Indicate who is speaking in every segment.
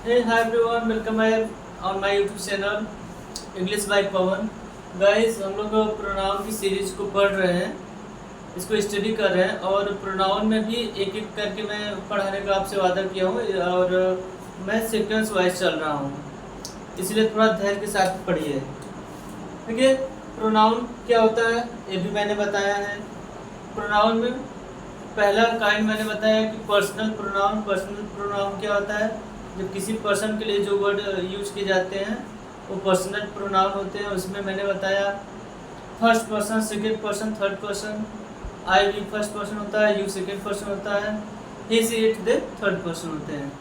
Speaker 1: Hey, hi everyone, welcome back on my YouTube channel English by Pawan. Guys, हम लोग pronoun की series को पढ़ रहे हैं, इसको स्टडी कर रहे हैं और प्रोनाउन में भी एक एक करके मैं पढ़ाने का आपसे वादा किया हूँ और मैं सीक्वेंस वाइज चल रहा हूँ, इसलिए थोड़ा धैर्य के साथ पढ़िए। ठीक है, प्रोनाउन क्या होता है ये भी मैंने बताया है। प्रोनाउन में पहला काइंड मैंने बताया कि पर्सनल प्रोनाउन। पर्सनल प्रोनाउन क्या होता है? जब किसी पर्सन के लिए जो वर्ड यूज किए जाते हैं वो पर्सनल प्रोनाउन होते हैं। उसमें मैंने बताया first person, second person, third person. I भी फर्स्ट पर्सन होता है, यू सेकंड पर्सन होता है, he she it they third person होते हैं।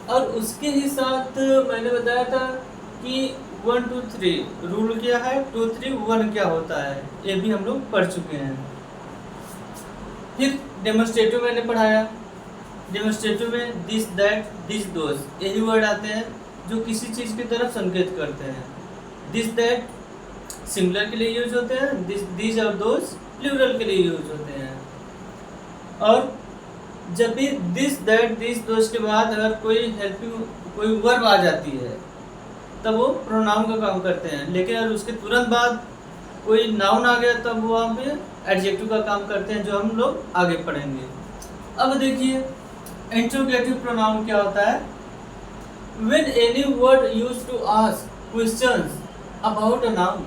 Speaker 1: और उसके ही साथ मैंने बताया था कि 1 2 3 रूल क्या है, 2 3 1 क्या होता है, ये भी हम लोग पढ़ चुके हैं। फिर डेमोन्स्ट्रेटिव मैंने पढ़ाया। डेमोन्स्ट्रेटिव में दिस, दैट, दिस, दोज यही वर्ड आते हैं जो किसी चीज़ की तरफ संकेत करते हैं। दिस दैट सिंगुलर के लिए यूज होते हैं, दिस और दोज प्लूरल के लिए यूज होते हैं। और जब भी दिस दैट दिस दोज के बाद अगर कोई हेल्पिंग कोई वर्ब आ जाती है तब वो प्रोनाउन का काम करते हैं। लेकिन अगर उसके तुरंत बाद कोई नाउन आ गया तब वो वहाँ पे एडजेक्टिव का काम करते हैं, जो हम लोग आगे पढ़ेंगे। अब देखिए इंट्रोगेटिव प्रोनाउन क्या होता है। When any word used to ask questions about a noun,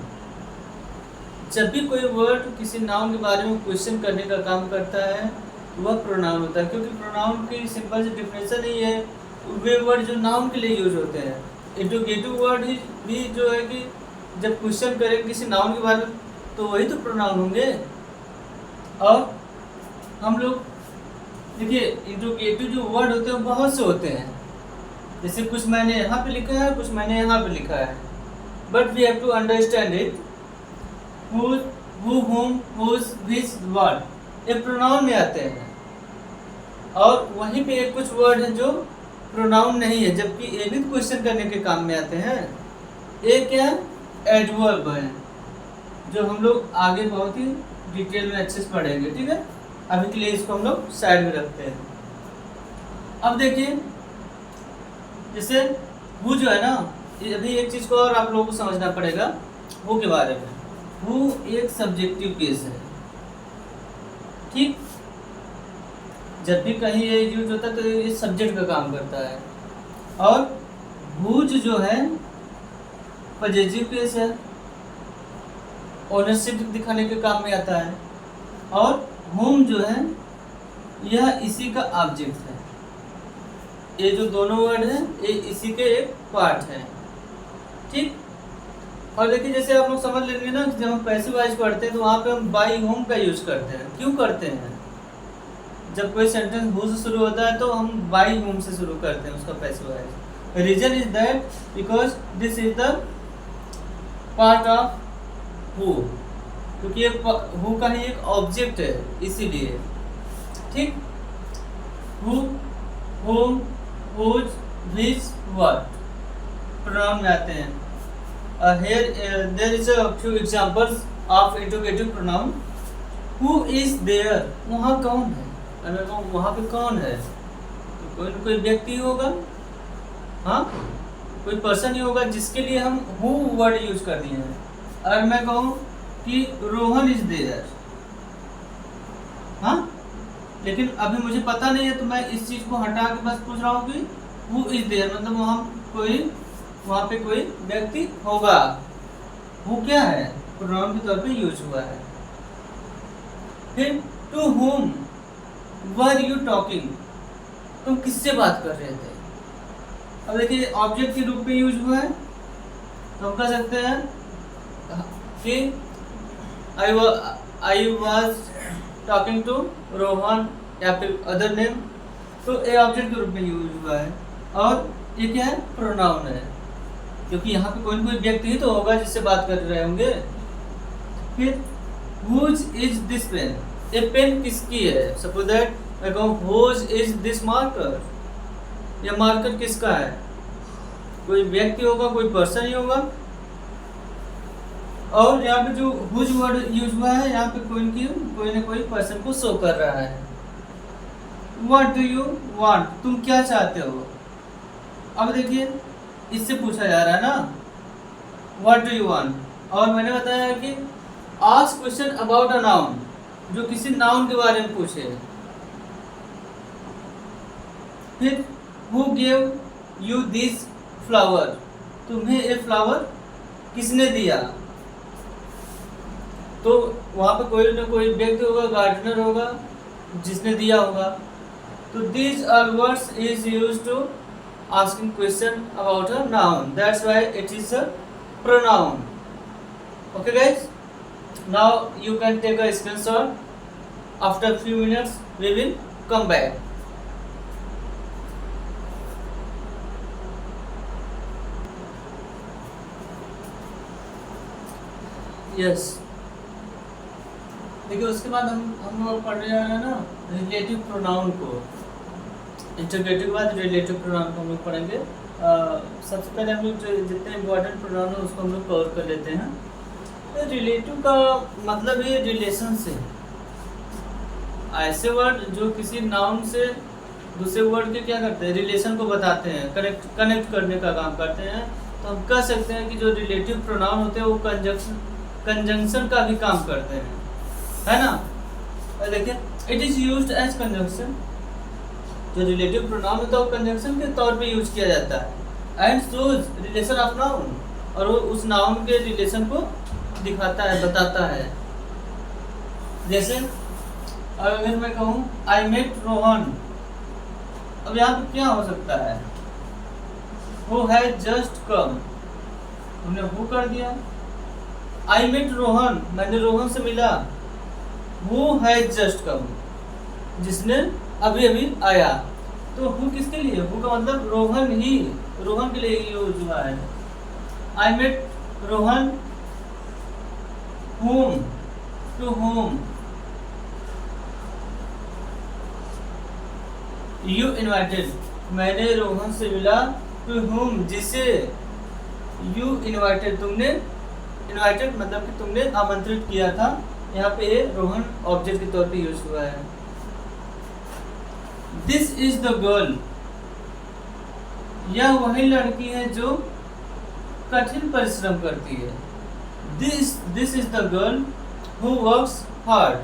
Speaker 1: जब भी कोई वर्ड किसी नाउन के बारे में क्वेश्चन करने का काम करता है वह प्रोनाउन होता है। क्योंकि प्रोनाउन की सिंपल सी डिफिनेशन ही है, वे वर्ड जो नाउन के लिए यूज होते हैं। इंट्रोगेटिव वर्ड भी जो है कि जब क्वेश्चन करें किसी नाउन के बारे में तो वही तो प्रोनाउन होंगे। और हम लोग देखिए इंट्रोगेटिव जो वर्ड होते हैं बहुत से होते हैं, जैसे कुछ मैंने यहाँ पे लिखा है, कुछ मैंने यहाँ पे लिखा है, but we have to understand it. Who, whom, whose, which, what ये प्रोनाउन में आते हैं। और वहीं पे एक कुछ वर्ड है जो प्रोनाउन नहीं है, जबकि ये भी क्वेश्चन करने के काम में आते हैं। एक क्या एडवर्ब है, जो हम लोग आगे बहुत ही डिटेल में अच्छे से पढ़ेंगे। ठीक है, अभी के लिए इसको हम लोग साइड में रखते हैं। अब देखिए जैसे हु जो है ना, अभी एक चीज़ को और आप लोगों को समझना पड़ेगा हु के बारे में। हु एक सब्जेक्टिव केस है। ठीक, जब भी कहीं ये यूज होता है तो ये सब्जेक्ट का काम करता है। और हुज जो है पॉजिटिव केस है, ओनरशिप दिखाने के काम में आता है। और होम जो है यह इसी का ऑब्जेक्ट है। ये जो दोनों वर्ड हैं ये इसी के एक पार्ट है। ठीक, और देखिए जैसे आप लोग समझ लेंगे ना, जब हम पैसिव वॉइस पढ़ते हैं तो वहाँ पे हम बाई होम का यूज करते हैं। क्यों करते हैं? जब कोई सेंटेंस हु से शुरू होता है तो हम बाई होम से शुरू करते हैं उसका passive voice. Reason is that because this is the part of who, क्योंकि ये हु का ही एक ऑब्जेक्ट है इसीलिए। ठीक, who, whom, whose, which, what pronoun में आते हैं। Here there is a few examples of interrogative pronoun. Who is there? वहाँ कौन है? अगर मैं कहूँ वहाँ पे कौन है तो कोई न कोई व्यक्ति होगा, हाँ कोई पर्सन ही होगा जिसके लिए हम who वर्ड यूज कर दिए हैं। अगर मैं कहूँ कि रोहन इज देयर, हाँ लेकिन अभी मुझे पता नहीं है तो मैं इस चीज़ को हटा के बस पूछ रहा हूँ कि हु इज देयर, मतलब वहाँ पे कोई व्यक्ति होगा। हु क्या है? प्रोनाउन के तौर पे यूज हुआ है। फिर to whom were you talking, तुम किससे बात कर रहे थे? अब देखिए ऑब्जेक्ट के रूप में यूज हुआ है तो हम कह सकते हैं कि I was talking to Rohan या फिर अदर नेम, तो ये ऑब्जेक्ट के रूप में यूज हुआ है। और ये क्या है? प्रोनाउन है, क्योंकि यहाँ पे कोई न कोई व्यक्ति ही तो होगा जिससे बात कर रहे होंगे। फिर whose इज दिस पेन, ये पेन किसकी है? सपोज दैट मैं कहूँ whose इज दिस मार्कर, यह मार्कर किसका है? कोई व्यक्ति होगा, कोई पर्सन ही होगा। और यहाँ पे जो whose वर्ड यूज हुआ है यहाँ पे कोई ना कोई पर्सन को शो कर रहा है। What do you want, तुम क्या चाहते हो? अब देखिए इससे पूछा जा रहा है ना, व्हाट डू यू वांट, और मैंने बताया कि ask question about a noun, जो किसी नाउन के बारे में पूछे। फिर who gave you this flower, तुम्हें ये फ्लावर किसने दिया, तो वहां पे कोई ना कोई व्यक्ति होगा, गार्डनर होगा जिसने दिया होगा। तो these all words is used to asking question about a noun, that's why it is a pronoun. Okay guys, now you can take a screenshot. After few minutes we will come back. Yes, देखिए उसके बाद हम लोग पढ़ने जा रहे हैं ना रिलेटिव प्रोनाउन को। इंटरगेटिव के बाद रिलेटिव प्रोनाउन को हम लोग पढ़ेंगे। सबसे पहले हम लोग जितने इम्पोर्टेंट प्रोनाउन है उसको हम लोग कवर कर लेते हैं। तो रिलेटिव का मतलब है रिलेशन से, ऐसे वर्ड जो किसी नाउन से दूसरे वर्ड के क्या करते हैं, रिलेशन को बताते हैं, कनेक्ट करने का काम करते हैं। तो हम कह सकते हैं कि जो रिलेटिव प्रोनाउन होते हैं वो कंजंक्शन का भी काम करते हैं, है ना। देखिए it is used as conjunction, जो रिलेटिव प्रोनाउन होता है वो कंजंक्शन के तौर पे यूज किया जाता है। And shows relation of noun, और वो उस नाउन के रिलेशन को दिखाता है, बताता है। जैसे अगर मैं कहूँ आई मेट रोहन, अब यहाँ पे क्या हो सकता है, हु हैज जस्ट कम, हमने हु कर दिया। आई मेट रोहन, मैंने रोहन से मिला। हु हैज जस्ट कम, जिसने अभी अभी आया। तो हु किसके लिए, हु का मतलब रोहन ही, रोहन के लिए यूज हुआ है। I met Rohan whom, to whom you invited, मैंने रोहन से मिला। to whom, जिसे you invited, तुमने invited मतलब कि तुमने आमंत्रित किया था। यहाँ पे रोहन ऑब्जेक्ट के तौर पे यूज हुआ है। This is the girl, यह वही लड़की है जो कठिन परिश्रम करती है। This is the girl who works hard,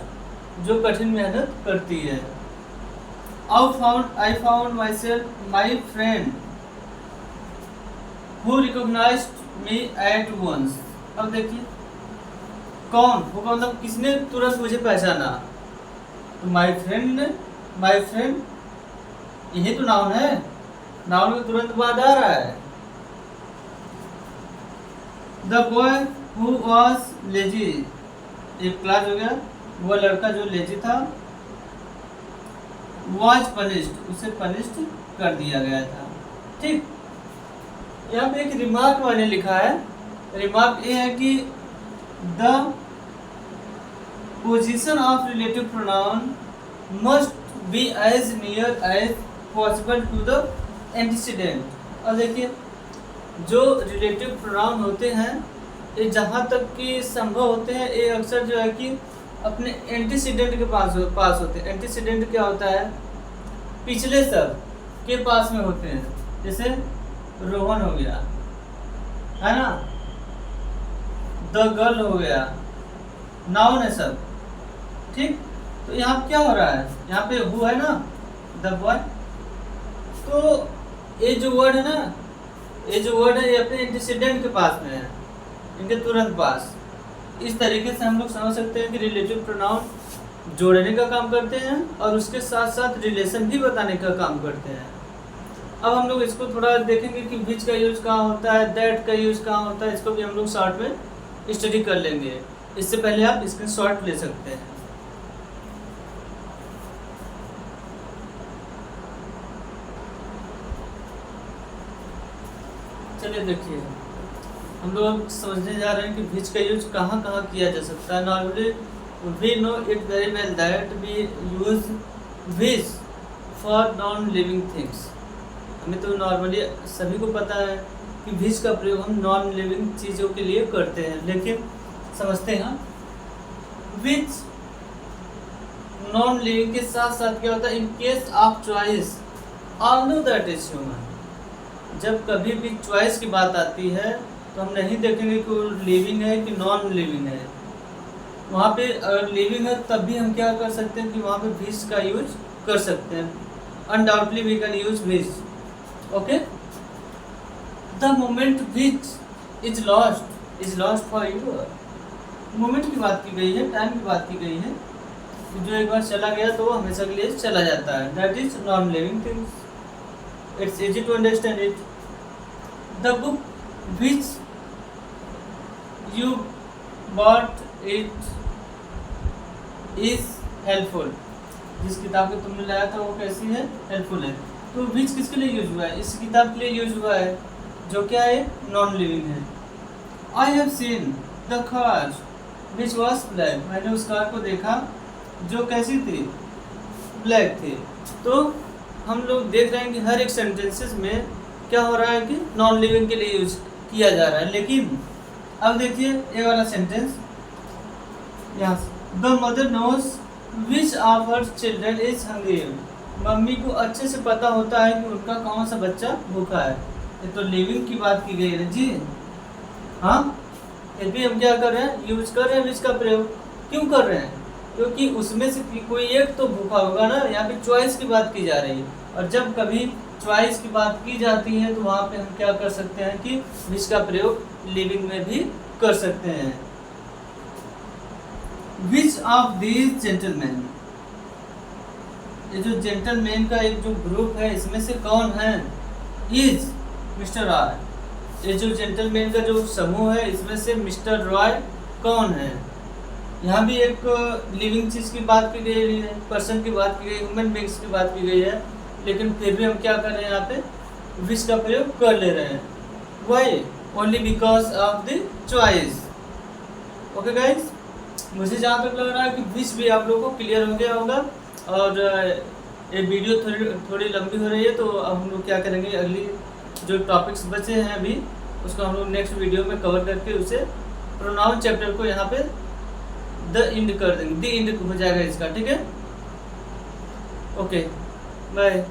Speaker 1: जो कठिन मेहनत करती है। I found myself my friend who recognized me at once। अब देखिए कौन, वो मतलब किसने तुरंत मुझे पहचाना, तो माई फ्रेंड ने, माई फ्रेंड यही तो नाउन है, नाउन में तुरंत बाद आ रहा है। The boy who was lazy, एक क्लास हो गया, वह लड़का जो लेजी था। वॉज पनिश्ड, उसे पनिश्ड कर दिया गया था। ठीक, यहाँ पे एक रिमार्क मैंने लिखा है। रिमार्क ये है कि the position of relative pronoun must be as near as possible to the antecedent. और देखिए जो रिलेटिव प्रोनाउन होते हैं ये जहाँ तक कि संभव होते हैं, ये अक्सर जो है कि अपने एंटीसीडेंट के पास होते हैं। एंटीसीडेंट क्या होता है, पिछले शब्द के पास में होते हैं। जैसे रोहन हो गया, है ना, द गर्ल हो गया, नाउन है सब। ठीक, तो यहाँ क्या हो रहा है, यहाँ पे हु है ना, द बॉय, तो ये जो वर्ड है ना, ये जो वर्ड है ये अपने एंटीसीडेंट के पास में है, इनके तुरंत पास। इस तरीके से हम लोग समझ सकते हैं कि रिलेटिव प्रोनाउन जोड़ने का काम करते हैं और उसके साथ साथ रिलेशन भी बताने का काम करते हैं। अब हम लोग इसको थोड़ा देखेंगे कि विच का यूज कहाँ होता है, दैट का यूज कहाँ होता है, इसको भी हम लोग शॉर्ट में स्टडी कर लेंगे। इससे पहले आप स्क्रीनशॉट ले सकते हैं। चलिए देखिए, हम लोग समझने जा रहे हैं कि विच का यूज कहाँ कहाँ किया जा सकता है। Normally we know it very well that we use which for non living things. हमें तो नॉर्मली सभी को पता है कि विच का प्रयोग हम नॉन लिविंग चीज़ों के लिए करते हैं, लेकिन समझते हैं विच नॉन लिविंग के साथ साथ क्या होता है, in case of choice all know that is human. जब कभी भी चॉइस की बात आती है तो हम नहीं देखेंगे कि वो लिविंग है कि नॉन लिविंग है। वहाँ पे अगर लिविंग है तब भी हम क्या कर सकते हैं कि वहाँ पे विच का यूज कर सकते हैं। Undoubtedly we can use which. Okay, the moment which is lost for you. Moment की बात की गई है, टाइम की बात की गई है, जो एक बार चला गया तो वो हमेशा के लिए चला जाता है। That is non living things. It's easy to understand it. The book which you bought it is helpful. जिस किताब को तुमने लाया था वो कैसी है? हेल्पफुल है। तो विच किसके लिए यूज हुआ है? इस किताब के लिए यूज हुआ है, जो क्या है? नॉन लिविंग है। I have seen the car which was black. मैंने उस कार को देखा जो कैसी थी? ब्लैक थी। तो हम लोग देख रहे हैं कि हर एक सेंटेंसेस में क्या हो रहा है कि नॉन लिविंग के लिए यूज किया जा रहा है। लेकिन अब देखिए ये वाला सेंटेंस यहाँ, the mother knows which of her children is hungry. Mummy को अच्छे से पता होता है कि उनका कौन सा बच्चा भूखा है। ये तो लिविंग की बात की गई है जी। हाँ, फिर भी हम क्या कर रहे हैं? यूज कर रहे हैं विच का प्रयोग। क्यों कर रहे हैं? क्योंकि उसमें से कोई एक तो भूखा होगा ना। यहाँ पे चॉइस की बात की जा रही है, और जब कभी चॉइस की बात की जाती है तो वहाँ पे हम क्या कर सकते हैं कि विच का प्रयोग लिविंग में भी कर सकते हैं। विच ऑफ दीज जेंटलमैन, ये जो जेंटलमैन का एक जो ग्रुप है इसमें से कौन है? Is mister Roy. ये जो जेंटलमैन का जो समूह है इसमें से मिस्टर रॉय कौन है? यहाँ भी एक लिविंग चीज की बात की गई है, पर्सन की बात की गई, ह्यूमन बींग्स की बात की गई है, लेकिन फिर भी हम क्या कर रहे हैं? यहाँ पे विच का प्रयोग कर ले रहे हैं। Why? Only because of the choice. Okay guys, मुझे जहाँ तक लग रहा है कि विच भी आप लोगों को क्लियर हो गया होगा। और ये वीडियो थोड़ी लंबी हो रही है, तो अब हम लोग क्या करेंगे, अगली जो टॉपिक्स बचे हैं अभी उसको हम लोग नेक्स्ट वीडियो में कवर करके उसे प्रोनाउन चैप्टर को यहाँ पे द इंड कर देंगे। द इंड हो जाएगा इसका, ठीक है। Okay, bye.